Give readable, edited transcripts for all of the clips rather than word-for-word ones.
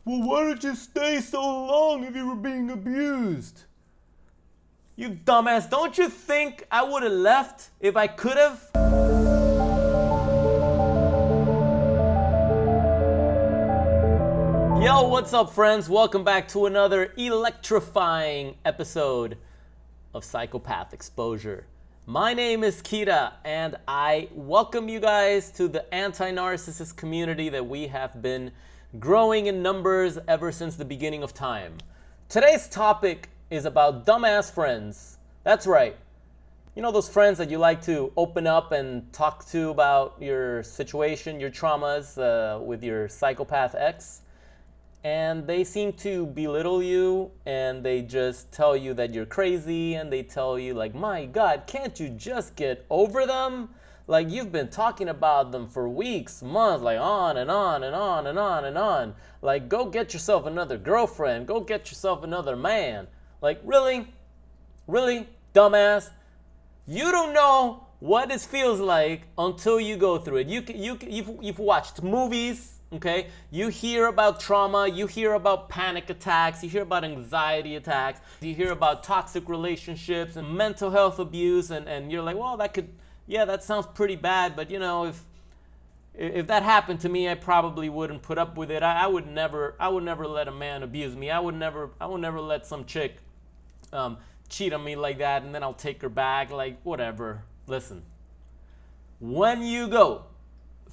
well, why did you stay so long if you were being abused? You dumbass, don't you think I would have left if I could have? Yo, what's up, friends? Welcome back to another electrifying episode of Psychopath Exposure. My name is Kira, and I welcome you guys to the anti-narcissist community that we have been growing in numbers ever since the beginning of time. Today's topic is about dumbass friends. That's right. You know those friends that you like to open up and talk to about your situation, your traumas with your psychopath ex? And they seem to belittle you, and they just tell you that you're crazy, and they tell you like, my God, can't you just get over them? Like, you've been talking about them for weeks, months, like on and on and on and on and on. Like, go get yourself another girlfriend, go get yourself another man. Like, really? Really, dumbass? You don't know what this feels like until you go through it. You've watched movies, okay? You hear about trauma, you hear about panic attacks, you hear about anxiety attacks, you hear about toxic relationships and mental health abuse, and you're like, well, that sounds pretty bad, but you know, if that happened to me, I probably wouldn't put up with it. I would never let a man abuse me. I would never let some chick cheat on me like that, and then I'll take her back, like, whatever. Listen, when you go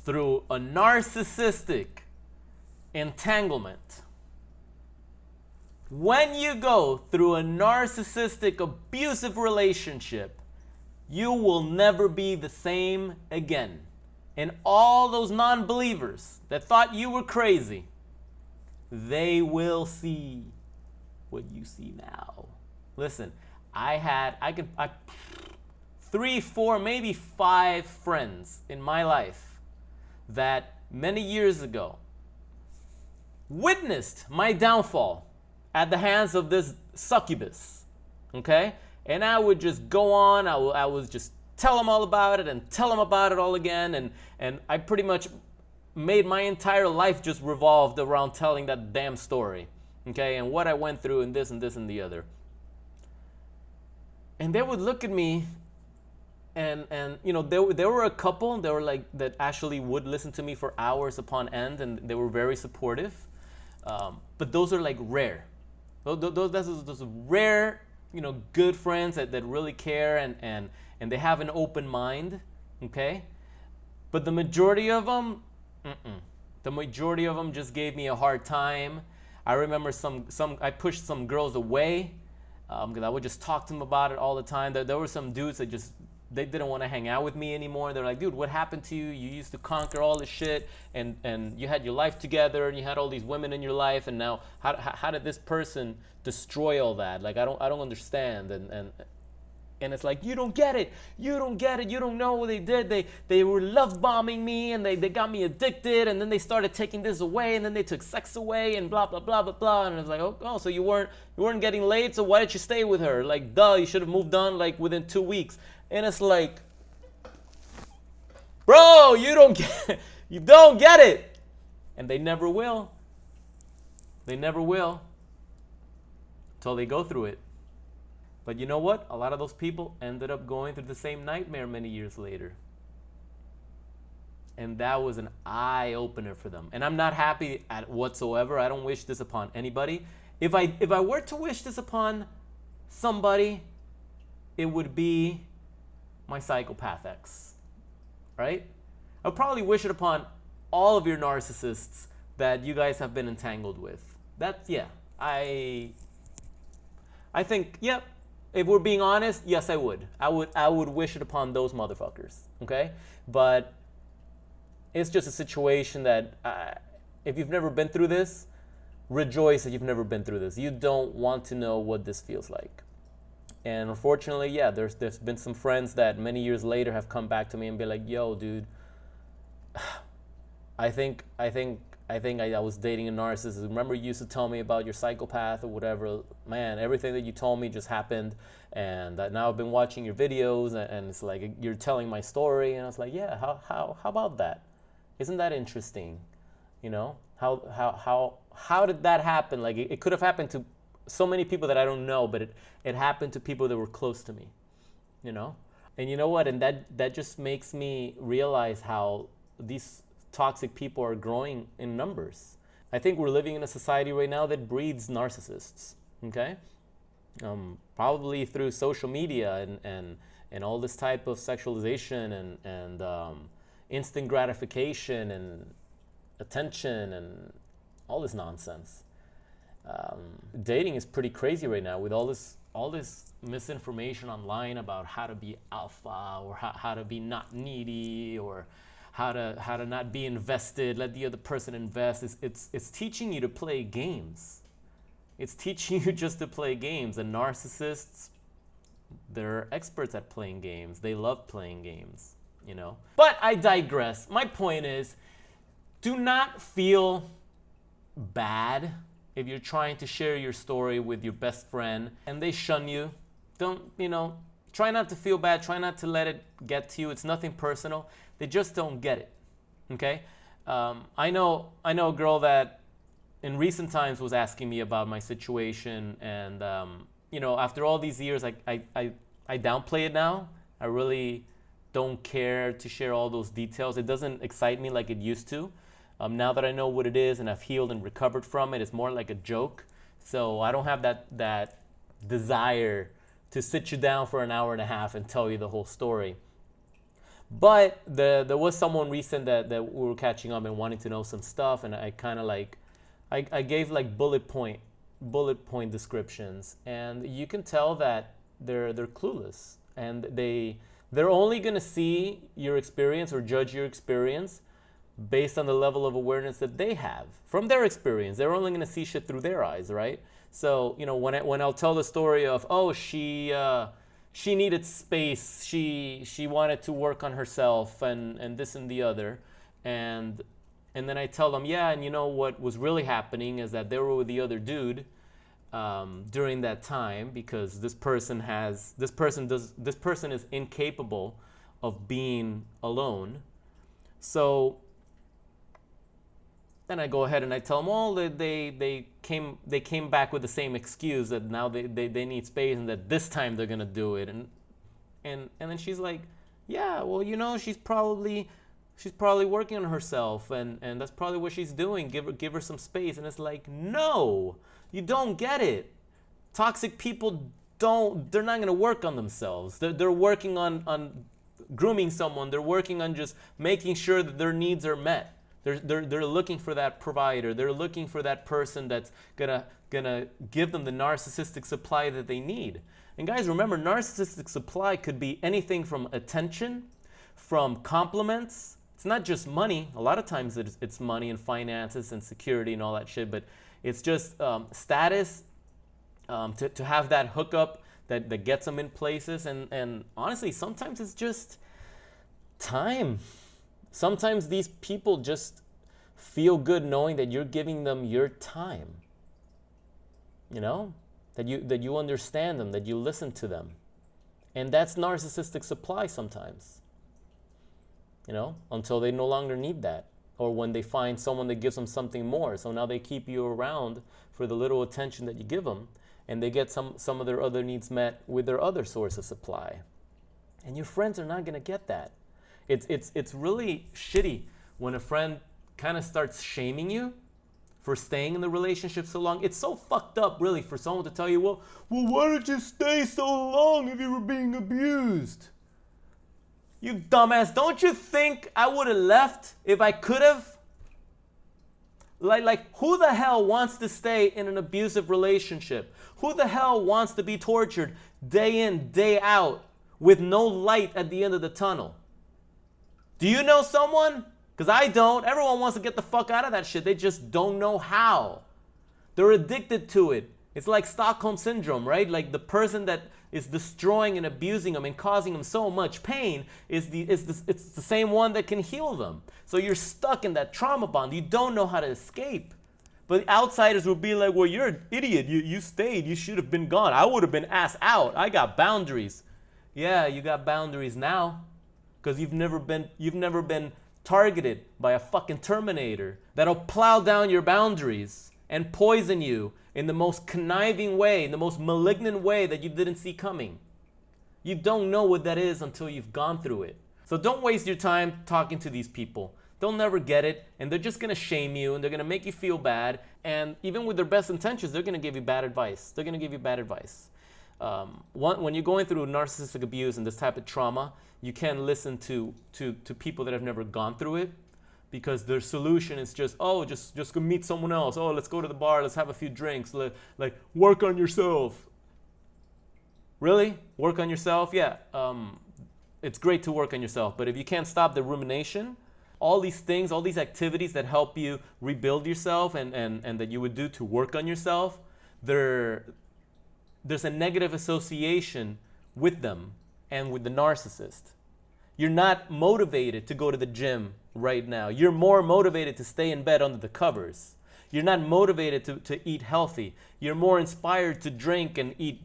through a narcissistic entanglement, when you go through a narcissistic abusive relationship, you will never be the same again. And all those non-believers that thought you were crazy, they will see what you see now. Listen, I 3, 4, maybe 5 friends in my life that many years ago witnessed my downfall at the hands of this succubus, okay? And I would just go on, I would just tell them all about it and tell them about it all again, and I pretty much made my entire life just revolved around telling that damn story, okay? And what I went through and this and this and the other. And they would look at me, and you know, there were a couple that were like, that actually would listen to me for hours upon end, and they were very supportive. But those are like rare. Those rare, you know, good friends that really care and they have an open mind, okay? But the majority of them, the majority of them just gave me a hard time. I remember I pushed some girls away because I would just talk to them about it all the time. There were some dudes that they didn't want to hang out with me anymore. They're like, dude, what happened to you? You used to conquer all this shit, and you had your life together, and you had all these women in your life, and now how did this person destroy all that? Like, I don't understand. And it's like, you don't get it. You don't know what they did. They were love bombing me, and they got me addicted, and then they started taking this away, and then they took sex away, and blah blah blah blah blah. And it's like, oh, so you weren't getting laid, so why did you stay with her? Like, duh, you should have moved on like within 2 weeks. And it's like, bro, you don't get it. And they never will. They never will until they go through it. But you know what? A lot of those people ended up going through the same nightmare many years later. And that was an eye-opener for them. And I'm not happy at whatsoever. I don't wish this upon anybody. If I were to wish this upon somebody, it would be my psychopath ex, right? I would probably wish it upon all of your narcissists that you guys have been entangled with. That's, yeah, I think, yep. If we're being honest, yes, I would. I would wish it upon those motherfuckers, okay? But it's just a situation that if you've never been through this, rejoice that you've never been through this. You don't want to know what this feels like. And unfortunately, yeah, there's been some friends that many years later have come back to me and be like, yo, dude, I think I was dating a narcissist. Remember you used to tell me about your psychopath or whatever? Man, everything that you told me just happened, and now I've been watching your videos, and it's like you're telling my story, and I was like, yeah, how about that? Isn't that interesting? You know, how how did that happen? Like it could have happened to so many people that I don't know, but it happened to people that were close to me, you know? And you know what? And that just makes me realize how these toxic people are growing in numbers. I think we're living in a society right now that breeds narcissists, okay? Probably through social media and all this type of sexualization and instant gratification and attention and all this nonsense. Dating is pretty crazy right now with all this misinformation online about how to be alpha or how to be not needy or how to not be invested, let the other person invest. It's teaching you to play games. It's teaching you just to play games. And narcissists, they're experts at playing games. They love playing games, you know? But I digress. My point is, do not feel bad if you're trying to share your story with your best friend and they shun you. Don't, you know, try not to feel bad. Try not to let it get to you. It's nothing personal. They just don't get it, okay? I know a girl that in recent times was asking me about my situation, and you know, after all these years, I downplay it now. I really don't care to share all those details. It doesn't excite me like it used to. Now that I know what it is and I've healed and recovered from it, it's more like a joke. So I don't have that desire to sit you down for an hour and a half and tell you the whole story. But there was someone recent that we were catching up and wanting to know some stuff, and I kind of like, I gave like bullet point descriptions, and you can tell that they're clueless, and they're only gonna see your experience or judge your experience based on the level of awareness that they have from their experience. They're only gonna see shit through their eyes, right? So you know, when I'll tell the story of, oh, she needed space, she wanted to work on herself and this and the other, and then I tell them, yeah, and you know what was really happening is that they were with the other dude during that time, because this person is incapable of being alone. So then I go ahead and I tell them, oh, they came back with the same excuse that now they need space and that this time they're gonna do it, and then she's like, yeah, well, you know, she's probably working on herself, and that's probably what she's doing. Give her some space. And it's like, no, you don't get it. Toxic people they're not gonna work on themselves. They're working on grooming someone. They're working on just making sure that their needs are met. They're looking for that provider. They're looking for that person that's gonna give them the narcissistic supply that they need. And guys, remember, narcissistic supply could be anything from attention, from compliments. It's not just money. A lot of times it's money and finances and security and all that shit, but it's just status, to have that hookup that gets them in places. And honestly, sometimes it's just time. Sometimes these people just feel good knowing that you're giving them your time. You know, that you understand them, that you listen to them. And that's narcissistic supply sometimes. You know, until they no longer need that, or when they find someone that gives them something more. So now they keep you around for the little attention that you give them, and they get some of their other needs met with their other source of supply. And your friends are not going to get that. It's really shitty when a friend kind of starts shaming you for staying in the relationship so long. It's so fucked up, really, for someone to tell you, well, why did you stay so long if you were being abused? You dumbass, don't you think I would have left if I could have? Like, who the hell wants to stay in an abusive relationship? Who the hell wants to be tortured day in, day out with no light at the end of the tunnel? Do you know someone? Because I don't. Everyone wants to get the fuck out of that shit. They just don't know how. They're addicted to it. It's like Stockholm Syndrome, right? Like the person that is destroying and abusing them and causing them so much pain it's the same one that can heal them. So you're stuck in that trauma bond. You don't know how to escape. But outsiders will be like, well, you're an idiot. You stayed. You should have been gone. I would have been ass out. I got boundaries. Yeah, you got boundaries now. Because you've never been targeted by a fucking Terminator that'll plow down your boundaries and poison you in the most conniving way, in the most malignant way that you didn't see coming. You don't know what that is until you've gone through it. So don't waste your time talking to these people. They'll never get it, and they're just gonna shame you, and they're gonna make you feel bad, and even with their best intentions, they're gonna give you bad advice. They're gonna give you bad advice. When you're going through narcissistic abuse and this type of trauma, you can't listen to people that have never gone through it, because their solution is just go meet someone else. Oh, let's go to the bar, let's have a few drinks, like work on yourself. Really? Work on yourself? Yeah. It's great to work on yourself, but if you can't stop the rumination, all these things, all these activities that help you rebuild yourself and that you would do to work on yourself, there's a negative association with them and with the narcissist. You're not motivated to go to the gym right now. You're more motivated to stay in bed under the covers. You're not motivated to eat healthy. You're more inspired to drink and eat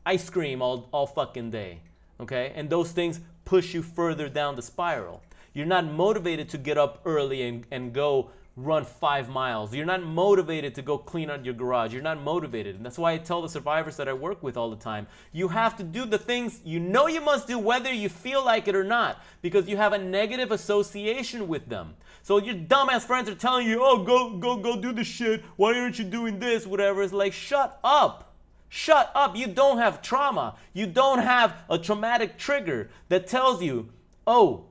ice cream all fucking day. Okay? And those things push you further down the spiral. You're not motivated to get up early and go run 5 miles. You're not motivated to go clean out your garage. You're not motivated. And that's why I tell the survivors that I work with all the time, you have to do the things you know you must do whether you feel like it or not, because you have a negative association with them. So your dumbass friends are telling you, oh, go do this shit. Why aren't you doing this? Whatever. It's like, shut up. Shut up. You don't have trauma. You don't have a traumatic trigger that tells you, oh,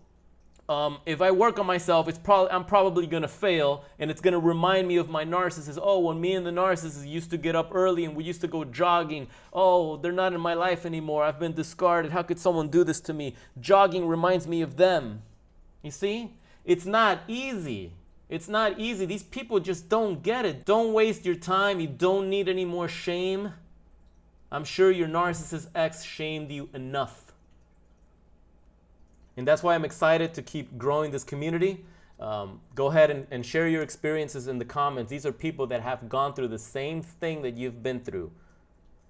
if I work on myself, I'm probably gonna fail, and it's gonna remind me of my narcissist. Oh, when me and the narcissist used to get up early and we used to go jogging. Oh, they're not in my life anymore. I've been discarded. How could someone do this to me? Jogging reminds me of them. You see? It's not easy. It's not easy. These people just don't get it. Don't waste your time. You don't need any more shame. I'm sure your narcissist ex shamed you enough. And that's why I'm excited to keep growing this community. Go ahead and share your experiences in the comments. These are people that have gone through the same thing that you've been through.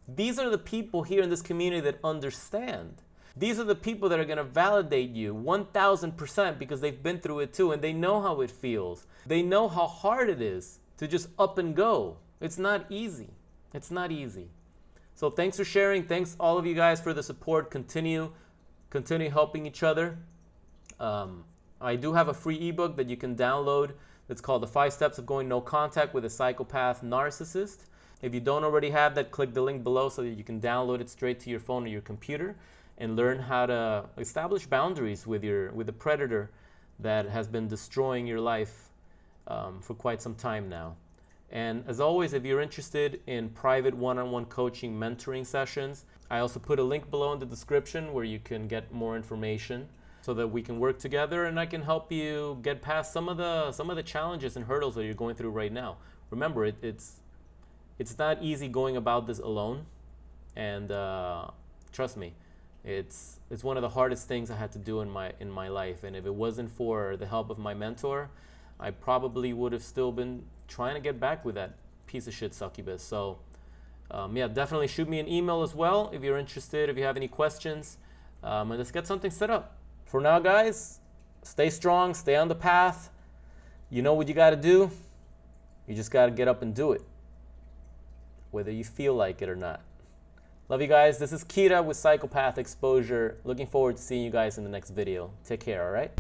These are the people here in this community that understand. These are the people that are going to validate you 1000% because they've been through it too, and they know how it feels. They know how hard it is to just up and go. It's not easy. It's not easy. So thanks for sharing. Thanks all of you guys for the support. Continue helping each other. I do have a free ebook that you can download. It's called The 5 Steps of Going No Contact with a Psychopath Narcissist. If you don't already have that, click the link below so that you can download it straight to your phone or your computer and learn how to establish boundaries with the predator that has been destroying your life for quite some time now. And as always, if you're interested in private one-on-one coaching mentoring sessions, I also put a link below in the description where you can get more information so that we can work together and I can help you get past some of the challenges and hurdles that you're going through right now. Remember, it's not easy going about this alone, and trust me, it's one of the hardest things I had to do in my life. And if it wasn't for the help of my mentor, I probably would have still been trying to get back with that piece of shit succubus. So yeah, definitely shoot me an email as well if you're interested, if you have any questions, and let's get something set up. For now, guys, stay strong, stay on the path. You know what you got to do. You just got to get up and do it, whether you feel like it or not. Love you guys. This is Kira with Psychopath Exposure. Looking forward to seeing you guys in the next video. Take care, all right?